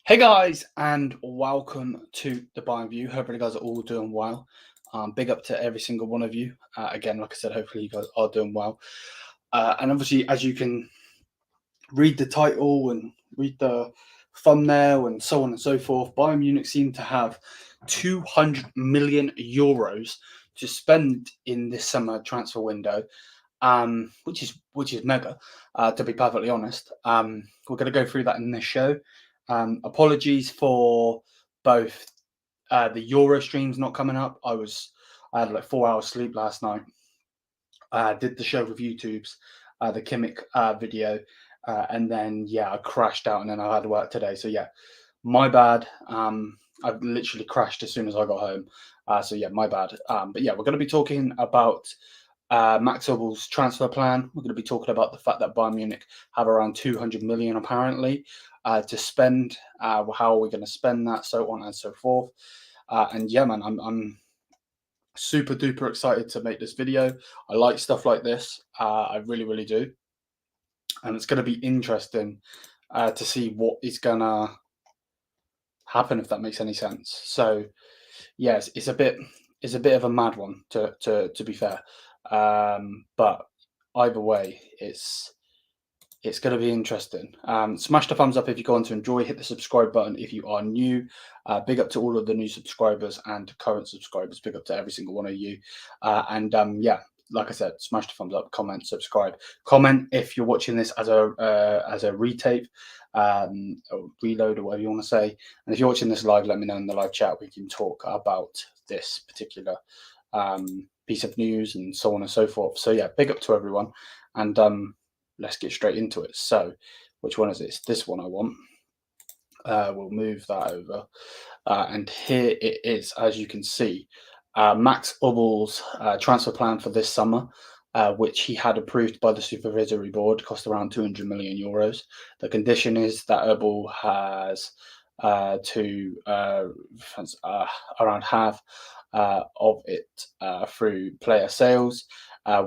Hey guys, and welcome to the Bayern View. Hopefully, you guys are all doing well. Big up to every single one of you. Again, like I said, hopefully you guys are doing well. And obviously, as you can read the title and read the thumbnail and so on and so forth, Bayern Munich seem to have 200 million euros to spend in this summer transfer window, which is mega. To be perfectly honest, we're going to go through that in this show. Apologies for both the Euro streams not coming up. I had like 4 hours sleep last night. Did the show with YouTube's the Kimmich video, and then I crashed out, and then I had to work today. So my bad. I've literally crashed as soon as I got home. My bad. But we're going to be talking about Max Obbel's transfer plan. We're going to be talking about the fact that Bayern Munich have around 200 million apparently to spend. How are we going to spend that? So on and so forth. Man, I'm super duper excited to make this video. I like stuff like this. I really, really do. And it's going to be interesting to see what is going to happen, if that makes any sense. So, yes, it's a bit of a mad one to be fair. But either way, it's going to be interesting. Smash the thumbs up if you go on to enjoy. Hit the subscribe button if you are new. Big up to all of the new subscribers and current subscribers. Big up to every single one of you. Like I said, smash the thumbs up, comment, subscribe. Comment if you're watching this as a retape, or reload, or whatever you want to say. And if you're watching this live, let me know in the live chat. We can talk about this particular piece of news and so on and so forth. So big up to everyone. And let's get straight into it. So, which one is this? This one I want. We'll move that over. And here it is, as you can see. Max Obbel's transfer plan for this summer, which he had approved by the supervisory board, cost around 200 million euros. The condition is that Obbel has around half of it through player sales.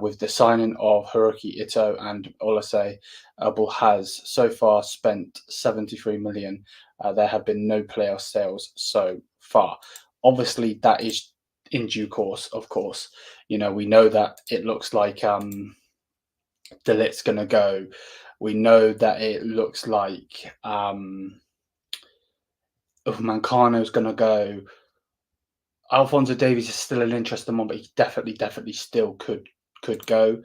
With the signing of Hiroki Ito and Olise, Obbel has so far spent 73 million. There have been no player sales so far. Obviously, that is in due course, of course. We know that it looks like de Ligt's going to go. We know that it looks like Mancano's going to go. Alphonso Davies is still an interesting one, but he definitely still could go.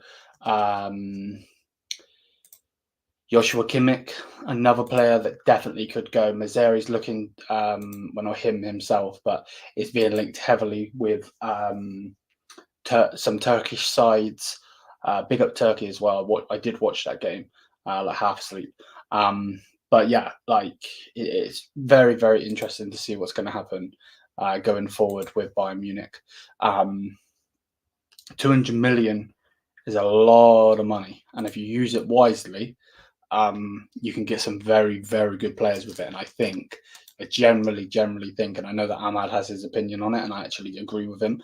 Joshua Kimmich, another player that definitely could go. Mazraoui's looking, not him himself, but it's being linked heavily with some Turkish sides. Big up Turkey as well. I did watch that game, like half asleep. It's very, very interesting to see what's going to happen going forward with Bayern Munich. 200 million is a lot of money, and if you use it wisely, you can get some very, very good players with it. And I generally think, and I know that Ahmad has his opinion on it, and I actually agree with him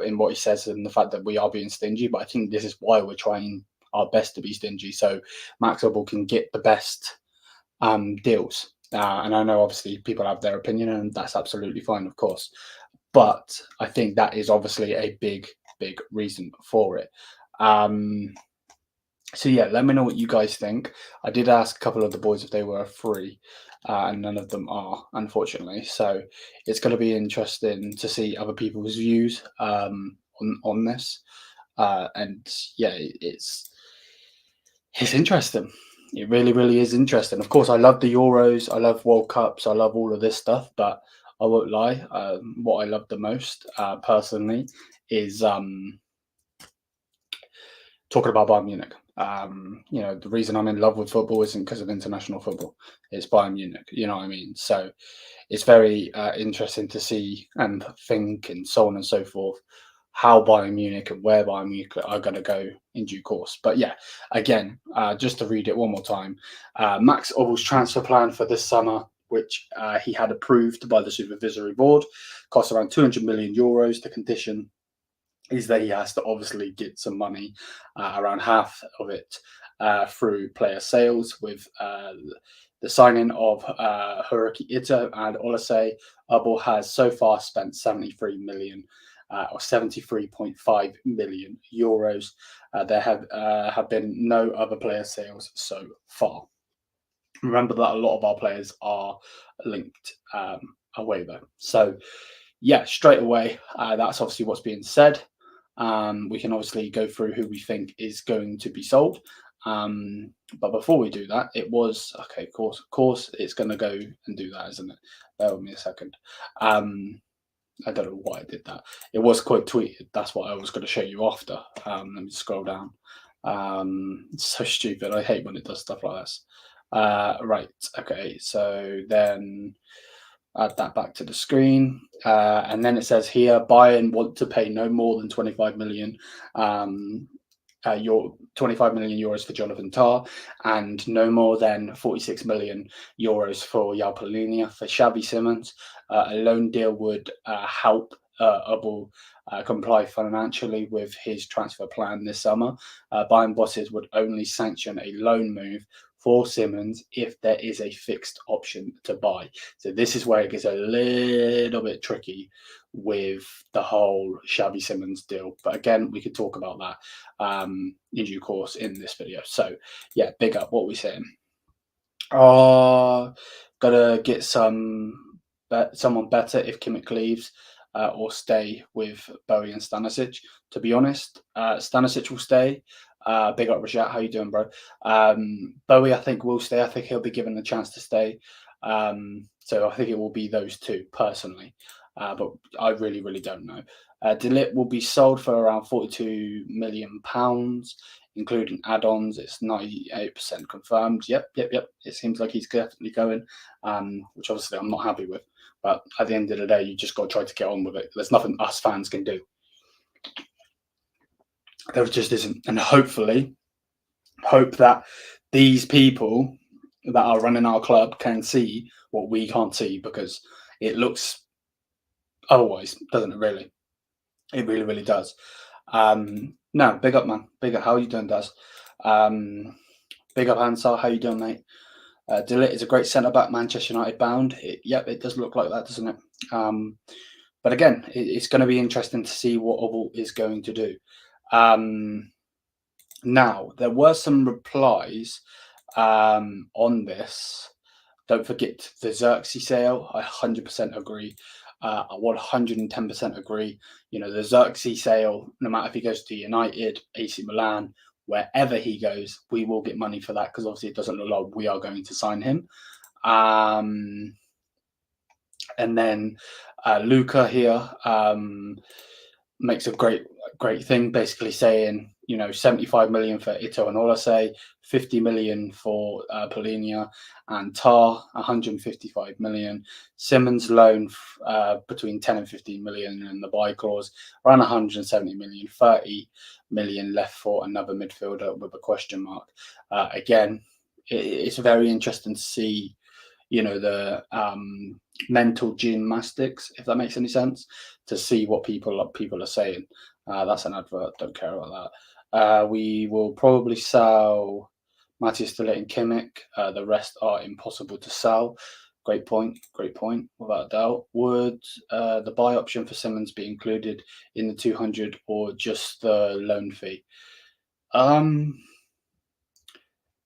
in what he says and the fact that we are being stingy. But I think this is why we're trying our best to be stingy, so Max Obbel can get the best deals. And I know obviously people have their opinion, and that's absolutely fine, of course. But I think that is obviously a big reason for it. Let me know what you guys think. I did ask a couple of the boys if they were free, and none of them are, unfortunately. So it's going to be interesting to see other people's views on this. It's interesting. It really, really is interesting. Of course, I love the Euros. I love World Cups. I love all of this stuff. But I won't lie. What I love the most, personally, is talking about Bayern Munich. The reason I'm in love with football isn't because of international football. It's Bayern Munich. You know what I mean? So it's very interesting to see and think and so on and so forth how Bayern Munich and where Bayern Munich are going to go in due course. But again, just to read it one more time, Max Obbel's transfer plan for this summer, which he had approved by the supervisory board, costs around 200 million euros. The condition is that he has to obviously get some money, around half of it through player sales, with the the signing of Haruki Ito and Olaseh Abel has so far spent 73 million or 73.5 million euros. There have been no other player sales so far. Remember that a lot of our players are linked away though. So yeah, straight away, that's obviously what's being said. We can obviously go through who we think is going to be sold. But before we do that, it was okay. Of course, it's going to go and do that, isn't it? Bear with me a second. I don't know why I did that. It was quite tweeted. That's what I was going to show you after. Let me scroll down. It's so stupid. I hate when it does stuff like this. Right. Okay. So then add that back to the screen. And then it says here, Bayern want to pay no more than 25 million. Your 25 million euros for Jonathan Tah and no more than 46 million euros for João Palhinha. For Xavi Simons, a loan deal would help Abel comply financially with his transfer plan this summer. Bayern bosses would only sanction a loan move for Simons if there is a fixed option to buy. So this is where it gets a little bit tricky with the whole Xavi Simons deal. But again, we could talk about that in due course in this video. So yeah, big up. What we saying? Gotta get someone better if Kimmich leaves. Or stay with Bowie and Stanisic. To be honest, Stanisic will stay. Big up, Rajat. How you doing, bro? Bowie, I think, will stay. I think he'll be given the chance to stay. So I think it will be those two, personally. But I really, really don't know. De Ligt will be sold for around £42 million, including add-ons. It's 98% confirmed. Yep. It seems like he's definitely going, which obviously I'm not happy with. But at the end of the day, you just got to try to get on with it. There's nothing us fans can do. There just isn't. And hopefully, hope that these people that are running our club can see what we can't see, because it looks otherwise, doesn't it, really? It really, really does. No, big up, man. Big up. How are you doing, Daz? Big up, Ansar. How you doing, mate? De Ligt is a great centre-back, Manchester United bound. It does look like that, doesn't it? But again, it's going to be interesting to see what Abel is going to do. Now, there were some replies on this. Don't forget the Xerxes sale. I 100% agree. I 110% agree. You know, the Xerxes sale, no matter if he goes to United, AC Milan, wherever he goes, we will get money for that, because obviously it doesn't look like we are going to sign him. And then Luca here makes a great thing, basically saying, 75 million for Ito and Olaseh, 50 million for Palhinha and Tah, 155 million. Simons loan between 10 and 15 million, and the buy clause around 170 million, 30 million left for another midfielder with a question mark. Again, it's very interesting to see, the mental gymnastics, if that makes any sense, to see what people are saying. That's an advert. Don't care about that. We will probably sell Matthias de Ligt and Kimmich. The rest are impossible to sell. Great point, without a doubt. Would the buy option for Simons be included in the 200 or just the loan fee?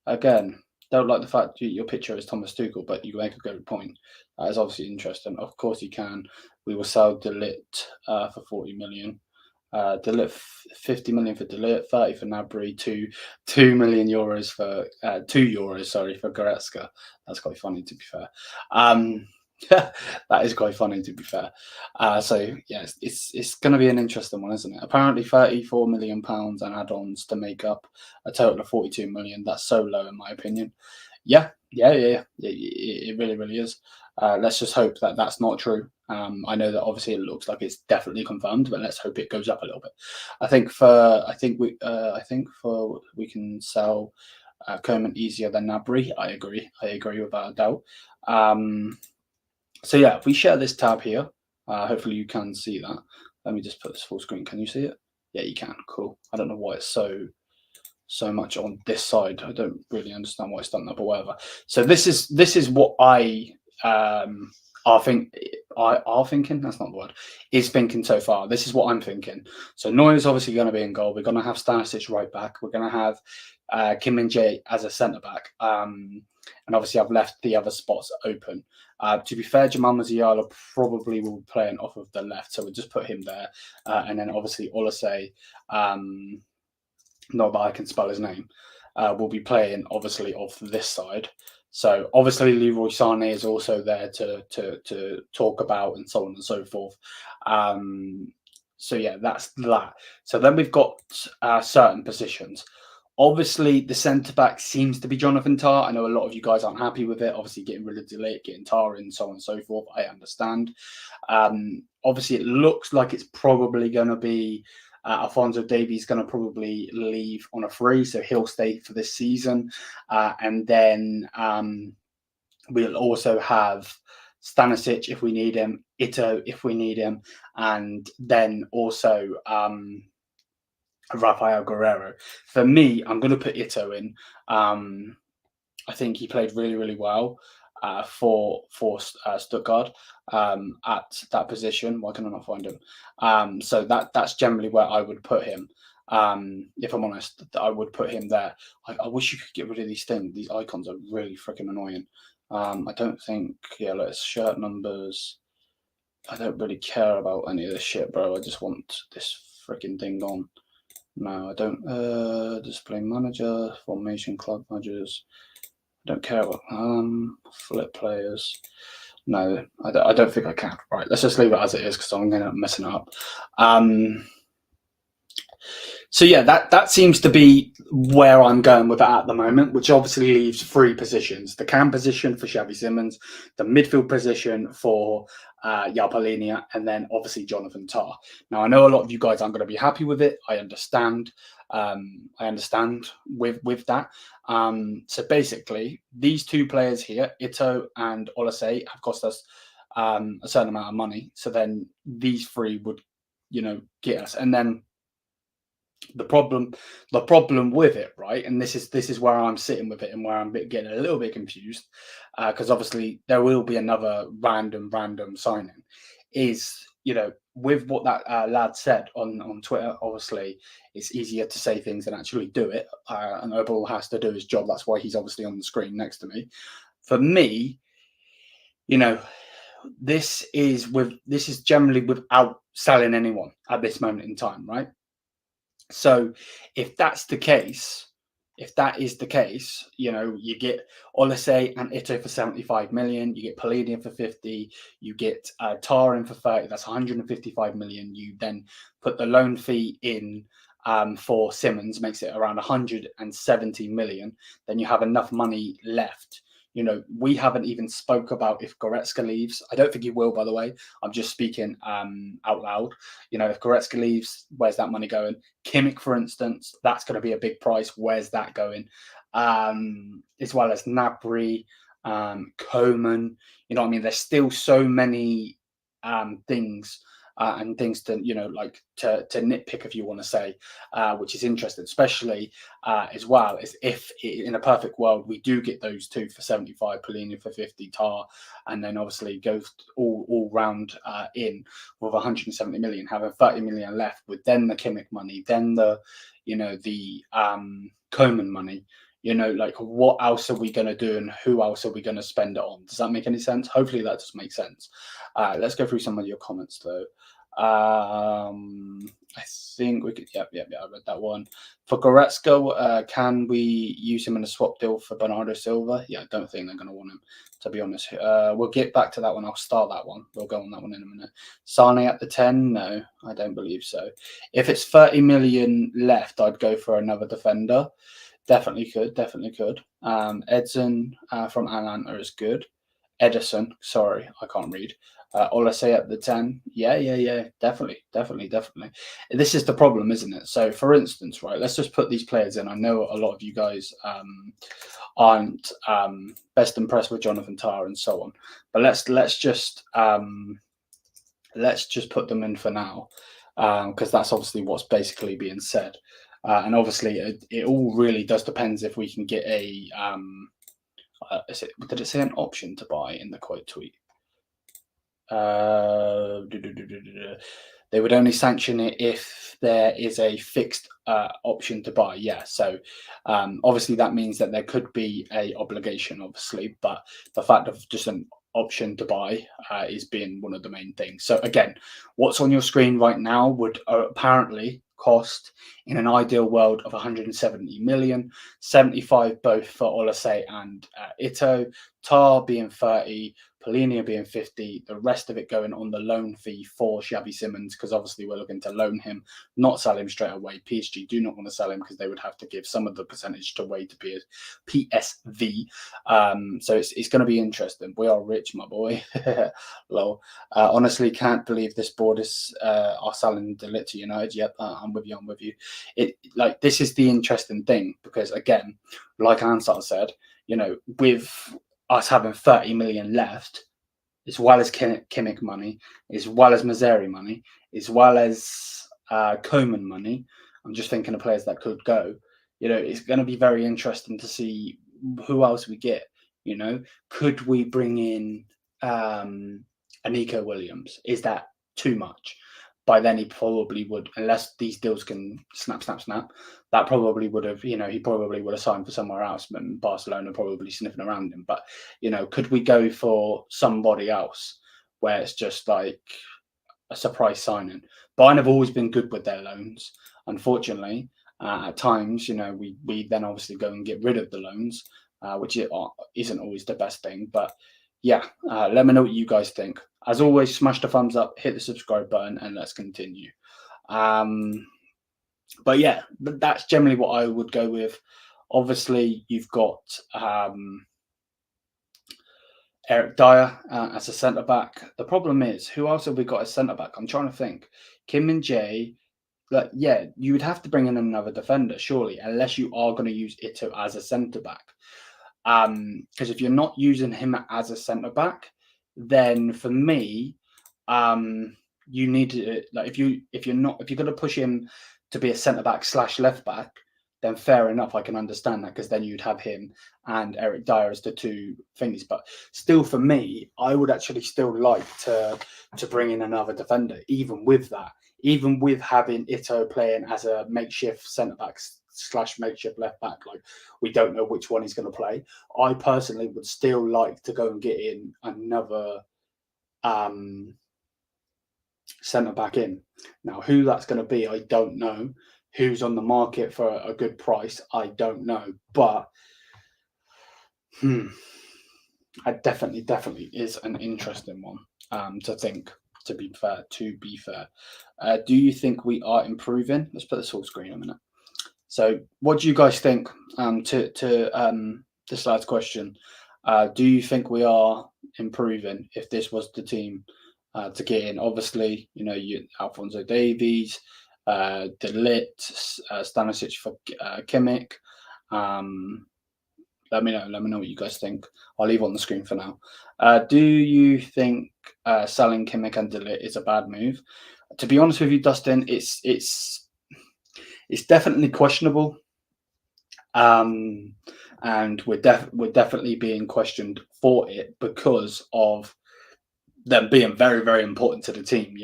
Again, don't like the fact your picture is Thomas Tuchel, but you make a good point. That is obviously interesting. Of course you can. We will sell De Ligt for 40 million. De Ligt 50 million for De Ligt, 30 for Gnabry, 2 million euros for for Goretzka. That's quite funny, to be fair. That is quite funny, to be fair. So yeah, it's going to be an interesting one, isn't it? Apparently 34 million pounds and add-ons to make up a total of 42 million. That's so low, in my opinion. Yeah. It really, really is. Let's just hope that that's not true. I know that obviously it looks like it's definitely confirmed, but let's hope it goes up a little bit. I think we can sell Koeman easier than Gnabry. I agree without a doubt. So yeah, if we share this tab here, hopefully you can see that. Let me just put this full screen. Can you see it? Yeah, you can. Cool. I don't know why it's so so much on this side. I don't really understand why it's done that, but whatever. So this is what I are thinking. That's not the word. Is thinking so far. This is what I'm thinking. So Neuer's obviously going to be in goal. We're going to have Stanisic right back. We're going to have Kim Min-jae as a centre back. And obviously I've left the other spots open. To be fair, Jamal Musiala probably will be playing off of the left, so we'll just put him there. And then obviously Olasey, not that I can spell his name, will be playing obviously off this side. So obviously Leroy Sané is also there to talk about and so on and so forth. So yeah, that's that. So then we've got certain positions. Obviously, the centre-back seems to be Jonathan Tah. I know a lot of you guys aren't happy with it. Obviously, getting rid of De Ligt, getting Tah in, so on and so forth. I understand. Obviously, it looks like it's probably going to be Alphonso Davies going to probably leave on a free, so he'll stay for this season. And then we'll also have Stanisic if we need him, Ito if we need him, and then also Rafael Guerrero. For me, I'm going to put Ito in. I think he played really, really well for Stuttgart at that position. Why can I not find him? So that's generally where I would put him. If I'm honest, I would put him there. I wish you could get rid of these things. These icons are really freaking annoying. I don't think, let's shirt numbers. I don't really care about any of this shit, bro. I just want this freaking thing on. No, I don't. Display manager, formation, club managers. I don't care about flip players. No, I don't think I can. Right, let's just leave it as it is because I'm going to mess it up. So yeah, that seems to be where I'm going with it at the moment, which obviously leaves three positions: the cam position for Xavi Simons, the midfield position for Palhinha, and then obviously Jonathan Tah. Now I know a lot of you guys aren't going to be happy with it. I understand. With that. So basically, these two players here, Ito and Olasey, have cost us a certain amount of money. So then these three would, get us, and then. The problem with it, right? And this is where I'm sitting with it and where I'm getting a little bit confused, because obviously there will be another random signing. Is with what that lad said on Twitter, obviously it's easier to say things than actually do it. And Oberl has to do his job. That's why he's obviously on the screen next to me. For me, this is generally without selling anyone at this moment in time, right? So if that's the case, you get Olasey and Ito for 75 million, you get Palhinha for 50, you get Tah in for 30, that's 155 million. You then put the loan fee in for Simons, makes it around 170 million. Then you have enough money left. We haven't even spoke about if Goretzka leaves. I don't think he will, by the way. I'm just speaking out loud. If Goretzka leaves, where's that money going? Kimmich, for instance, that's going to be a big price. Where's that going? As well as Gnabry, Coman. You know what I mean? There's still so many things and things to to nitpick, if you want to say, which is interesting, especially as well as if in a perfect world we do get those two for 75, Palhinha for 50, Tah, and then obviously go all round in with 170 million, having 30 million left with then the Kimmich money, then the Coman money. What else are we going to do and who else are we going to spend it on? Does that make any sense? Hopefully that does make sense. Let's go through some of your comments though. I think we could, I read that one. For Goretzka, can we use him in a swap deal for Bernardo Silva? Yeah, I don't think they're going to want him, to be honest. We'll get back to that one. I'll start that one. We'll go on that one in a minute. Sané at the 10? No, I don't believe so. If it's 30 million left, I'd go for another defender. Definitely could. Edson from Atlanta is good. Edison, sorry, I can't read. Olasey at the 10. Yeah. Definitely. This is the problem, isn't it? So, for instance, right, let's just put these players in. I know a lot of you guys aren't best impressed with Jonathan Tah and so on, but let's just put them in for now, because that's obviously what's basically being said. And obviously, it all really does depends if we can get a. Did it say an option to buy in the quote tweet? They would only sanction it if there is a fixed option to buy. Yeah, so obviously that means that there could be a obligation, obviously, but the fact of just an option to buy is being one of the main things. So again, what's on your screen right now would apparently cost, in an ideal world, of 170 million, 75 both for Olasey and Ito, Tar being 30, Polina being 50, the rest of it going on the loan fee for Xavi Simons, because obviously we're looking to loan him, not sell him straight away. PSG do not want to sell him because they would have to give some of the percentage away to PSV. So it's going to be interesting. We are rich, my boy. Lol. Honestly, can't believe this board is are selling the lit to United. Yep, I'm with you. This is the interesting thing, because again, like Ansar said, with us having 30 million left, as well as Kimmich money, as well as Mazzari money, as well as Koeman money. I'm just thinking of players that could go. It's going to be very interesting to see who else we get. Could we bring in a Nico Williams? Is that too much? By then he probably would, unless these deals can snap. That probably would have, he probably would have signed for somewhere else, and Barcelona probably sniffing around him. But, could we go for somebody else where it's just like a surprise signing? Bayern have always been good with their loans. Unfortunately, at times, we then obviously go and get rid of the loans, which isn't always the best thing. But yeah, let me know what you guys think. As always, smash the thumbs up, hit the subscribe button, and let's continue. But yeah, that's generally what I would go with. Obviously, you've got Eric Dyer as a centre back. The problem is, who else have we got as centre back? I'm trying to think. Kim Min-jae. You would have to bring in another defender, surely, unless you are going to use Ito as a centre back. Because if you're not using him as a centre back, then for me, you need to if you're going to push him to be a centre back / left back, then fair enough, I can understand that, because then you'd have him and Eric Dyer as the two things. But still, for me, I would actually still like to bring in another defender, even with that, even with having Ito playing as a makeshift centre back / makeshift left back. Like, we don't know which one he's going to play. I personally would still like to go and get in another centre back in. Now, who that's going to be, I don't know. Who's on the market for a good price, I don't know. But it definitely is an interesting one to think. To be fair, do you think we are improving? Let's put this full screen a minute. So, what do you guys think? To this lad's question, do you think we are improving? If this was the team to get in, obviously, you Alphonso Davies, De Ligt, Stanisic for Kimmich. Let me know what you guys think. I'll leave on the screen for now. Do you think selling Kimmich and De Ligt is a bad move? To be honest with you, Dustin, it's definitely questionable, and we're definitely being questioned for it because of them being very, very important to the team.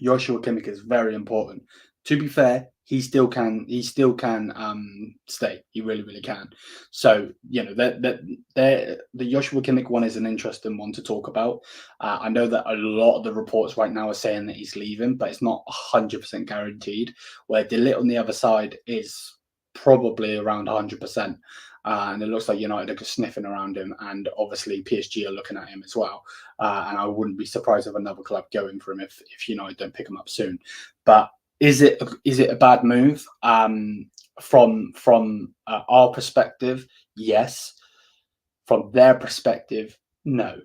Joshua Kimmich is very important. To be fair, he still can stay. He really, really can. So the Joshua Kimmich one is an interesting one to talk about. I know that a lot of the reports right now are saying that he's leaving, but it's not 100% guaranteed. Where De Ligt on the other side is probably around 100%. And it looks like United are sniffing around him, and obviously PSG are looking at him as well. And I wouldn't be surprised if another club going for him if United don't pick him up soon. But is it a bad move? From our perspective, yes. From their perspective, no.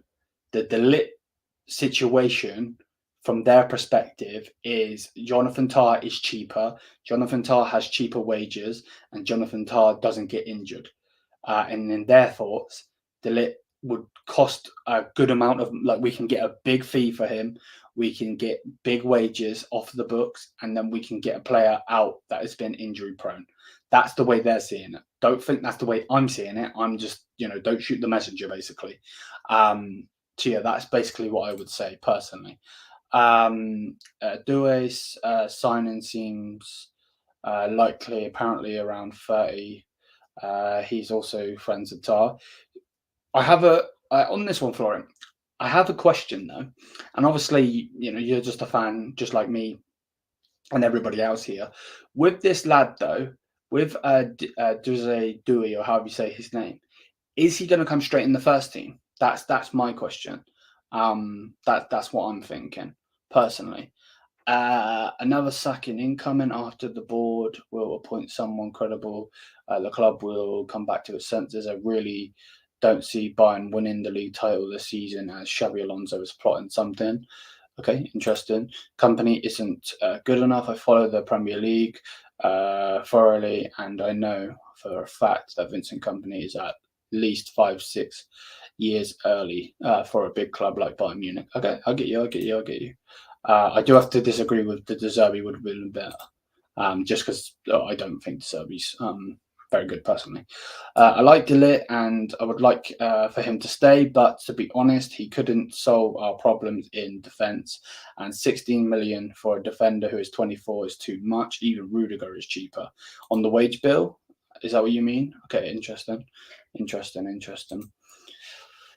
The De Ligt situation, from their perspective, is Jonathan Tah is cheaper. Jonathan Tah has cheaper wages, and Jonathan Tah doesn't get injured. And in their thoughts, De Ligt would cost a good amount of, like, we can get a big fee for him, we can get big wages off the books, and then we can get a player out that has been injury prone. That's the way they're seeing it. Don't think that's the way I'm seeing it. I'm just, don't shoot the messenger, basically. So yeah, that's basically what I would say personally. Doué's signing seems likely, apparently around 30. He's also friends with Tar. I have on this one, Florian. I have a question though, and obviously, you're just a fan, just like me and everybody else here. With this lad though, with Dewey, or however you say his name, is he going to come straight in the first team? That's my question. That's what I'm thinking personally. Another sacking incoming after the board will appoint someone credible. The club will come back to its senses. I really don't see Bayern winning the league title this season, as Xabi Alonso is plotting something. Okay, interesting. Company isn't good enough. I follow the Premier League thoroughly, and I know for a fact that Vincent Company is at least 5-6 years early for a big club like Bayern Munich. Okay, I get you. I do have to disagree with the De Zerbi would have been better, just because I don't think De Zerbi's very good personally. I like De Ligt, and I would like for him to stay, but to be honest, he couldn't solve our problems in defence, and 16 million for a defender who is 24 is too much. Even Rudiger is cheaper. On the wage bill, is that what you mean? Okay, interesting.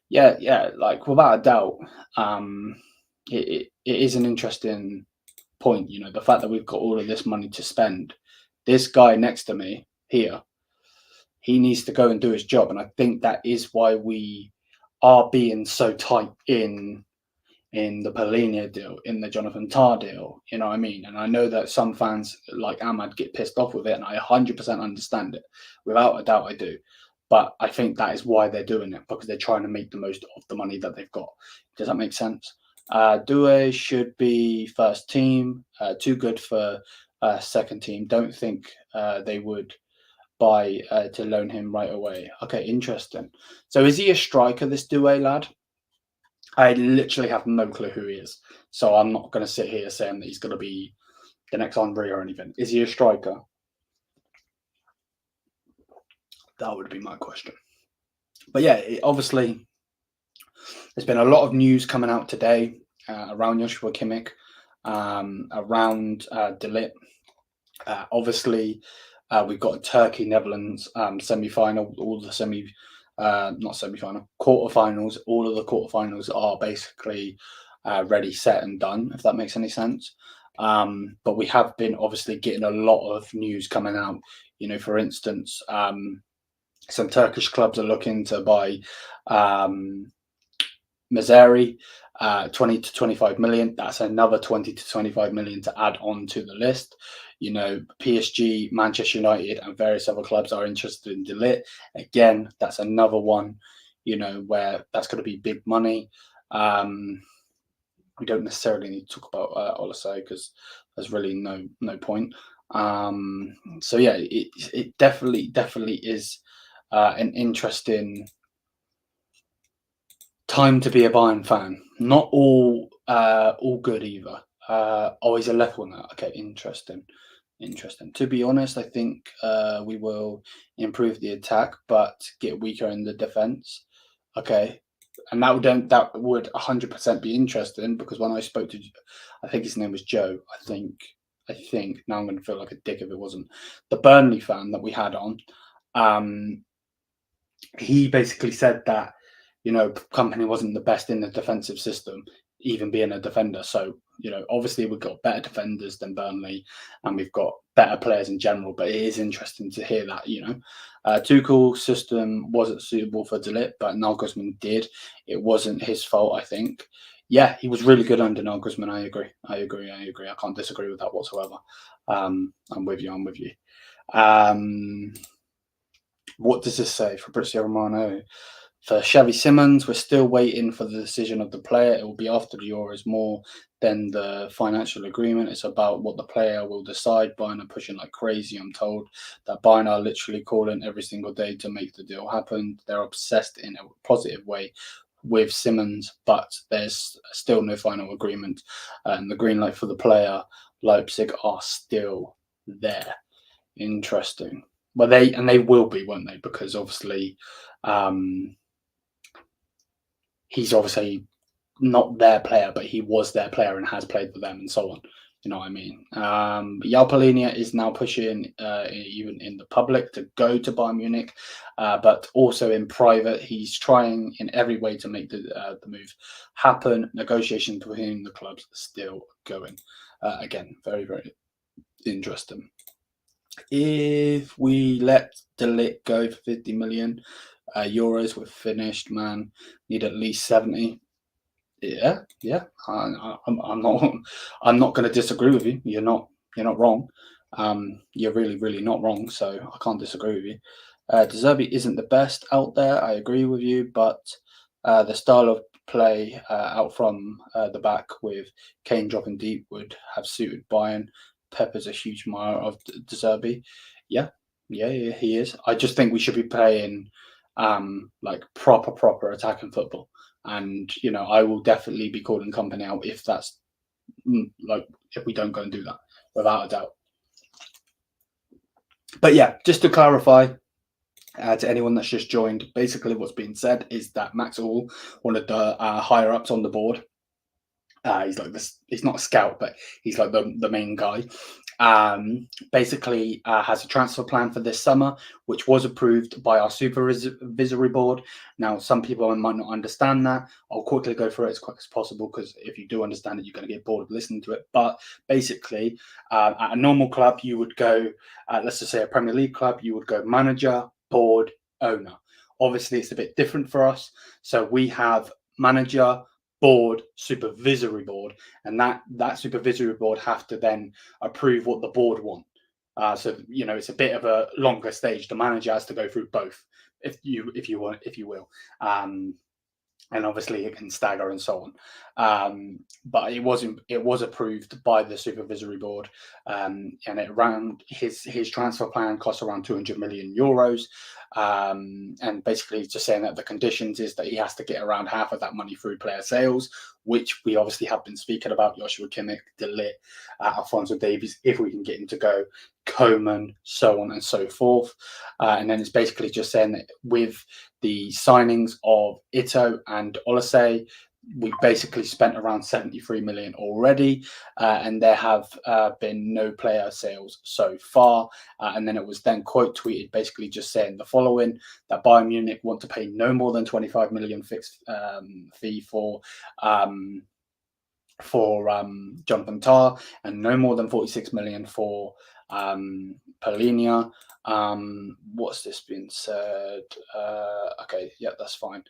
Yeah, like without a doubt, it is an interesting point. The fact that we've got all of this money to spend. This guy next to me here, he needs to go and do his job, and I think that is why we are being so tight in the Polina deal, in the Jonathan Tah deal. You know what I mean? And I know that some fans like Ahmad get pissed off with it, and I 100% understand it. Without a doubt, I do. But I think that is why they're doing it, because they're trying to make the most of the money that they've got. Does that make sense? Doué should be first team. Too good for second team. Don't think they would buy to loan him right away. Okay, interesting. So is he a striker, this Doué lad? I literally have no clue who he is. So I'm not going to sit here saying that he's going to be the next Henry or anything. Is he a striker? That would be my question. But yeah, obviously, there's been a lot of news coming out today around Joshua Kimmich, around De Ligt. Obviously, we've got a Turkey Netherlands semi-final. All the not semi-final, quarterfinals. All of the quarterfinals are basically ready, set, and done. If that makes any sense. But we have been obviously getting a lot of news coming out. For instance, some Turkish clubs are looking to buy Mazraoui, 20 to 25 million. That's another 20 to 25 million to add on to the list. PSG, Manchester United, and various other clubs are interested in De Ligt. Again, that's another one, where that's going to be big money. We don't necessarily need to talk about Olasai, because there's really no point. So yeah, it definitely is an interesting time to be a Bayern fan. Not all good either. Always a left winger. Okay, interesting. To be honest, I think we will improve the attack, but get weaker in the defense. Okay, and that would 100% be interesting, because when I spoke to, I think his name was Joe. I think now I'm going to feel like a dick if it wasn't the Burnley fan that we had on. He basically said that Company wasn't the best in the defensive system, even being a defender. So obviously we've got better defenders than Burnley, and we've got better players in general. But it is interesting to hear that Tuchel's system wasn't suitable for De Ligt, but Nagelsmann did. It wasn't his fault, I think. Yeah, he was really good under Nagelsmann. I agree. I can't disagree with that whatsoever. I'm with you. What does this say? Fabrizio Romano For Xavi Simons, we're still waiting for the decision of the player. It will be after the Euros more than the financial agreement. It's about what the player will decide. Bayern are pushing like crazy. I'm told that Bayern are literally calling every single day to make the deal happen. They're obsessed in a positive way with Simons, but there's still no final agreement. And the green light for the player, Leipzig are still there. Interesting. Well, they will be, won't they? Because obviously, he's obviously not their player, but he was their player and has played for them and so on. You know what I mean? João Palhinha is now pushing, even in the public, to go to Bayern Munich, but also in private, he's trying in every way to make the move happen. Negotiations between the clubs are still going. Again, very, very interesting. If we let ligt go for 50 million euros, we're finished, man. Need at least 70. Yeah. I'm not going to disagree with you. You're not wrong. You're really not wrong. So I can't disagree with you. De Zerbi isn't the best out there. I agree with you, but the style of play out from the back with Kane dropping deep would have suited Bayern. Pepper's a huge admirer of De Zerbi. Yeah, he is. I just think we should be playing like proper attacking football. And I will definitely be calling company out if that's if we don't go and do that, without a doubt. But yeah, just to clarify to anyone that's just joined, basically what's being said is that Max All, one of the higher ups on the board, he's like this. He's not a scout, but he's like the main guy. Basically has a transfer plan for this summer, which was approved by our supervisory board. Now, some people might not understand that. I'll quickly go through it as quick as possible, because if you do understand it, you're going to get bored of listening to it. But basically, at a normal club, you would go, let's just say a Premier League club, you would go manager, board, owner. Obviously, it's a bit different for us. So we have manager, board, supervisory board, and that supervisory board have to then approve what the board want. So it's a bit of a longer stage. The manager has to go through both, if you will, and obviously it can stagger and so on. But it was approved by the supervisory board, and his transfer plan costs around 200 million euros. And basically just saying that the conditions is that he has to get around half of that money through player sales, which we obviously have been speaking about: Joshua Kimmich, De Ligt, Alphonso Davies, if we can get him to go, Coman, so on and so forth. And then it's basically just saying that with the signings of Ito and Olise, we basically spent around 73 million already, and there have been no player sales so far. And then it was then quote tweeted, basically just saying the following: that Bayern Munich want to pay no more than 25 million fixed fee for Jonathan Tah, and no more than 46 million for Palhinha. What's this been said? Okay, yeah, that's fine.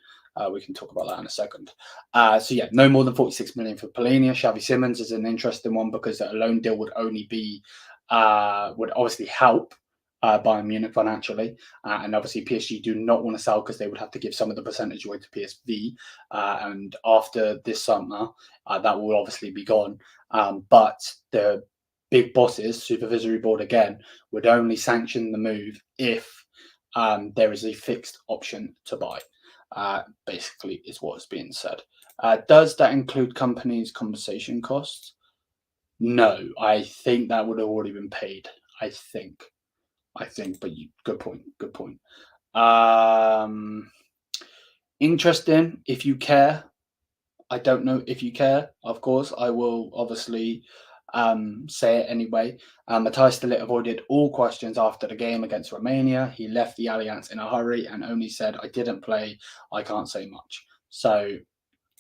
We can talk about that in a second. So yeah, no more than 46 million for Palhinha. Xavi Simons is an interesting one, because a loan deal would only be would obviously help Bayern Munich financially, and obviously PSG do not want to sell, because they would have to give some of the percentage away to PSV, and after this summer that will obviously be gone. But the big bosses, supervisory board again, would only sanction the move if there is a fixed option to buy. Basically is what's being said. Does that include companies' compensation costs? No, I think that would have already been paid. I think, but good point. Interesting. If you care, I don't know if you care. Of course, I will obviously say it anyway. Matthijs de Ligt avoided all questions after the game against Romania. He left the Allianz in a hurry and only said, "I didn't play. I can't say much." So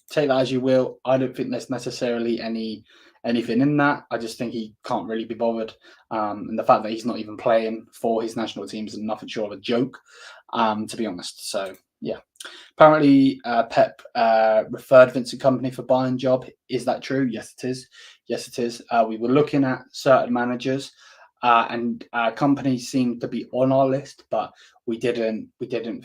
take that as you will. I don't think there's necessarily anything in that. I just think he can't really be bothered. And the fact that he's not even playing for his national team is nothing short of a joke, to be honest. So yeah. Apparently, Pep referred Vincent Kompany for Bayern job. Is that true? Yes, it is. We were looking at certain managers, and Kompany seemed to be on our list, but we didn't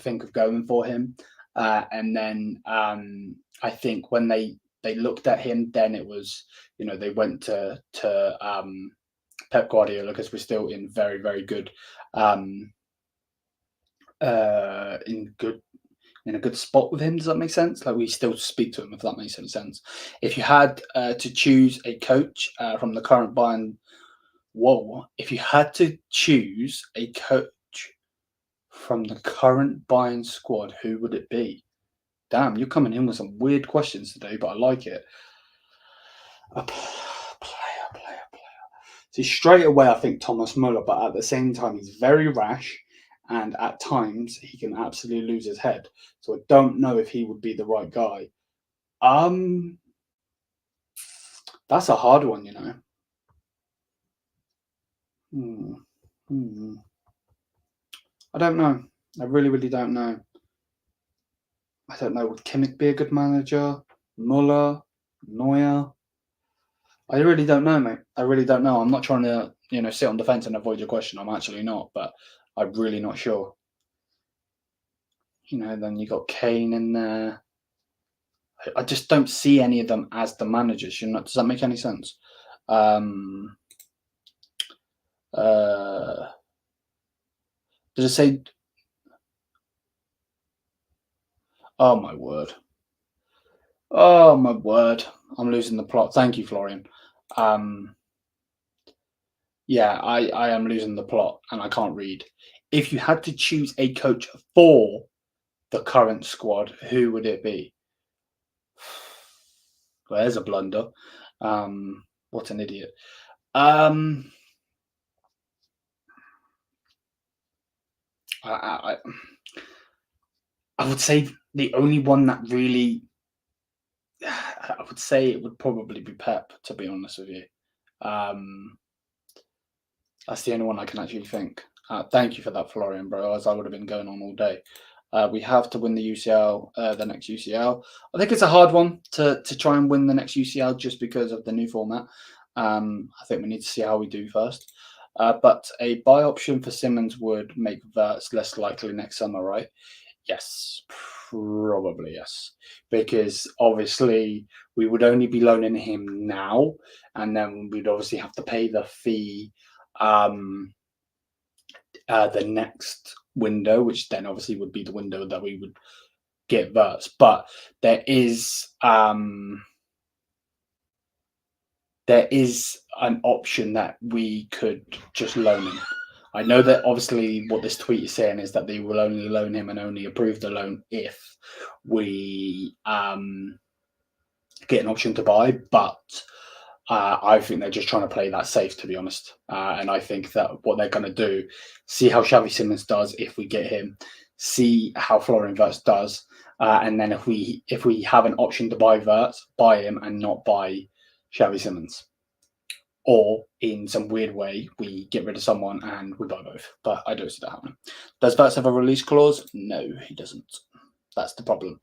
think of going for him. And then I think when they looked at him, then it was, they went to Pep Guardiola, because we're still in very, very good, in a good spot with him. Does that make sense? Like, we still speak to him, if that makes any sense. If you had to choose a coach from the current Bayern, if you had to choose a coach from the current Bayern squad, who would it be? Damn, you're coming in with some weird questions today, but I like it. A player. See, straight away, I think Thomas Muller, but at the same time, he's very rash, and at times he can absolutely lose his head. So I don't know if he would be the right guy. That's a hard one, I don't know. I really, really don't know. I don't know. Would Kimmich be a good manager? Muller? Neuer? I really don't know, mate. I really don't know. I'm not trying to, sit on the fence and avoid your question. I'm actually not, but I'm really not sure. Then you got Kane in there. I just don't see any of them as the managers. Does that make any sense? Did it say? Oh my word! Oh my word! I'm losing the plot. Thank you, Florian. Yeah, I am losing the plot, and I can't read. If you had to choose a coach for the current squad, who would it be? Well, there's a blunder. What an idiot. I would say the only one that really, I would say it would probably be Pep, to be honest with you. That's the only one I can actually think. Thank you for that, Florian, bro, as I would have been going on all day. We have to win the UCL, the next UCL. I think it's a hard one to try and win the next UCL just because of the new format. I think we need to see how we do first. But a buy option for Simmons would make Verts less likely next summer, right? Yes, probably yes. Because obviously we would only be loaning him now, and then we'd obviously have to pay the fee the next window, which then obviously would be the window that we would get Verts. But there is an option that we could just loan him. I know that obviously what this tweet is saying is that they will only loan him and only approve the loan if we get an option to buy, but I think they're just trying to play that safe, to be honest. And I think that what they're going to do, see how Xavi Simons does if we get him, see how Florian Wirtz does, and then if we have an option to buy Wirtz, buy him and not buy Xavi Simons. Or in some weird way, we get rid of someone and we buy both. But I don't see that happening. Does Wirtz have a release clause? No, he doesn't. That's the problem.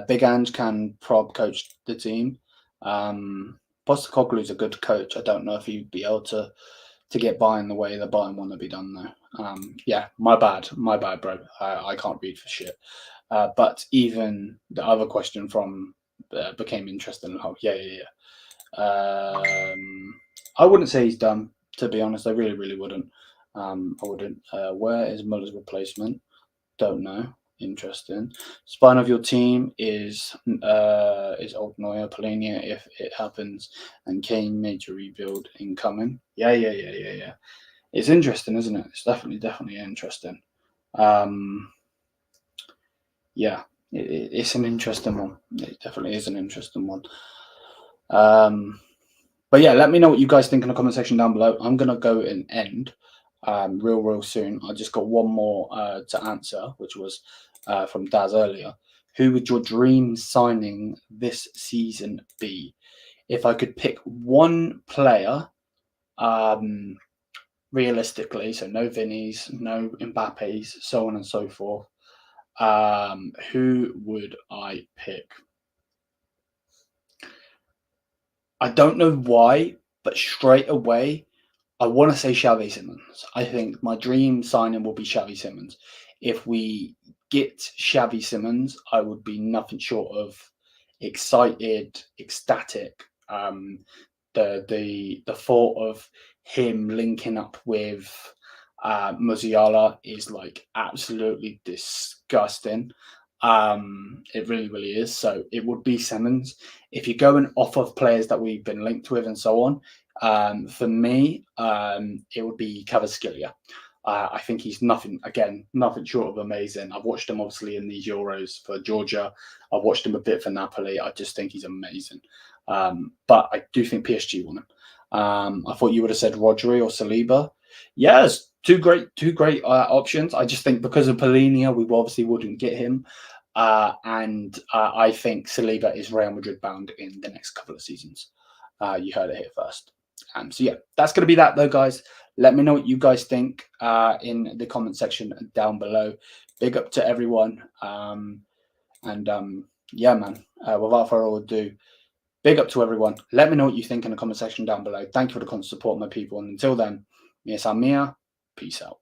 Big Ange can coach the team. Postecoglou's a good coach. I don't know if he'd be able to get Bayern the way the Bayern want to be done, though. Yeah, my bad, bro. I can't read for shit. But even the other question from became interesting. Oh, yeah. I wouldn't say he's done, to be honest. I really, really wouldn't. I wouldn't. Where is Muller's replacement? Don't know. Interesting. Spine of your team is Old Neuer, Polania if it happens, and Kane major rebuild incoming. Yeah. It's interesting, isn't it? It's definitely interesting. Yeah, it's an interesting one. It definitely is an interesting one. But yeah, let me know what you guys think in the comment section down below. I'm gonna go and end real soon. I just got one more to answer, which was from Daz earlier. Who would your dream signing this season be? If I could pick one player, realistically, so no Vinny's, no Mbappe's, so on and so forth, who would I pick? I don't know why, but straight away, I want to say Xavi Simons. I think my dream signing will be Xavi Simons. If we get Xavi Simons, I would be nothing short of excited, ecstatic. The thought of him linking up with Musiala is like absolutely disgusting. It really, really is. So it would be Simmons. If you're going off of players that we've been linked with and so on, for me, it would be Kvaratskhelia. I think he's nothing short of amazing. I've watched him obviously in these Euros for Georgia. I've watched him a bit for Napoli. I just think he's amazing. But I do think PSG want him. I thought you would have said Rodri or Saliba. Yes, two great options. I just think because of Polinia, we obviously wouldn't get him. And I think Saliba is Real Madrid bound in the next couple of seasons. You heard it here first. So yeah, that's going to be that though, guys. Let me know what you guys think in the comment section down below. Big up to everyone. Yeah, man, without further ado, big up to everyone. Let me know what you think in the comment section down below. Thank you for the constant support, my people. And until then, mia san mia, peace out.